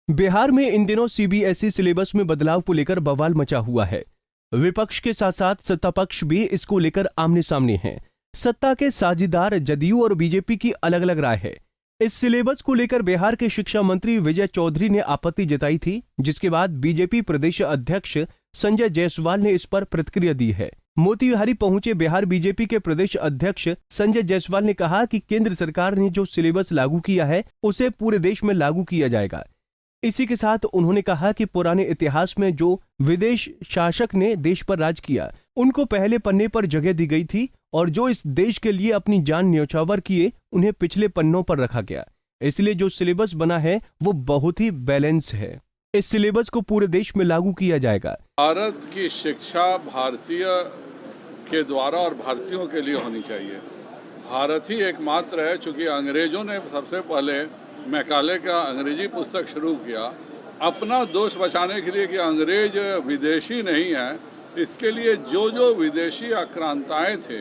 बिहार में इन दिनों CBSE syllabus में बदलाव को लेकर बवाल मचा हुआ है। विपक्ष के साथ साथ सत्ता पक्ष भी इसको लेकर आमने सामने हैं। सत्ता के साझीदार जदयू और बीजेपी की अलग अलग राय है। इस सिलेबस को लेकर बिहार के शिक्षा मंत्री विजय चौधरी ने आपत्ति जताई थी, जिसके बाद बीजेपी प्रदेश अध्यक्ष संजय जायसवाल ने इस पर प्रतिक्रिया दी है। मोतिहारी पहुंचे बिहार बीजेपी के प्रदेश अध्यक्ष संजय जायसवाल ने कहा कि केंद्र सरकार ने जो सिलेबस लागू किया है उसे पूरे देश में लागू किया जाएगा। इसी के साथ उन्होंने कहा कि पुराने इतिहास में जो विदेश शासक ने देश पर राज किया उनको पहले पन्ने पर जगह दी गई थी और जो इस देश के लिए अपनी जान न्यौछावर किए उन्हें पिछले पन्नों पर रखा गया। इसलिए जो सिलेबस बना है वो बहुत ही बैलेंस है। इस सिलेबस को पूरे देश में लागू किया जाएगा। भारत की शिक्षा भारतीय के द्वारा और भारतीयों के लिए होनी चाहिए। भारत ही एकमात्र है, चूंकि अंग्रेजों ने सबसे पहले मैकाले का अंग्रेजी पुस्तक शुरू किया अपना दोष बचाने के लिए कि अंग्रेज विदेशी नहीं है। इसके लिए जो जो विदेशी आक्रांताएं थे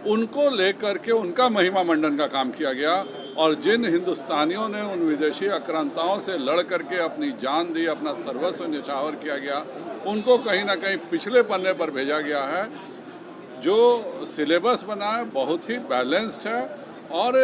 उनको लेकर के उनका महिमा मंडन का काम किया गया और जिन हिंदुस्तानियों ने उन विदेशी आक्रांताओं से लड़ करके अपनी जान दी, अपना सर्वस्व न्यौछावर किया गया, उनको कहीं ना कहीं पिछले पन्ने पर भेजा गया है। जो सिलेबस बना है बहुत ही बैलेंस्ड है और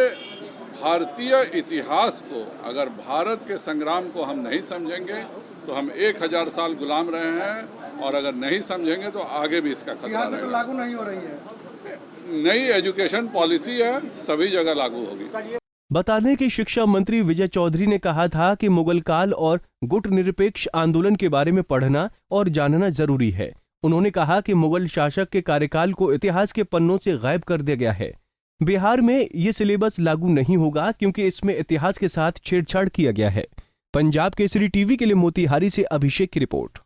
भारतीय इतिहास को, अगर भारत के संग्राम को हम नहीं समझेंगे तो हम 1000 साल गुलाम रहे हैं और अगर नहीं समझेंगे तो आगे भी इसका खतरा रहेगा। तो लागू नहीं हो रही है। नई एजुकेशन पॉलिसी है, सभी जगह लागू होगी। बता दें कि शिक्षा मंत्री विजय चौधरी ने कहा था कि मुगल काल और गुट निरपेक्ष आंदोलन के बारे में पढ़ना और जानना जरूरी है। उन्होंने कहा कि मुगल शासक के कार्यकाल को इतिहास के पन्नों से गायब कर दिया गया है। बिहार में ये सिलेबस लागू नहीं होगा क्योंकि इसमें इतिहास के साथ छेड़छाड़ किया गया है। पंजाब केसरी टीवी के लिए मोतिहारी से अभिषेक की रिपोर्ट।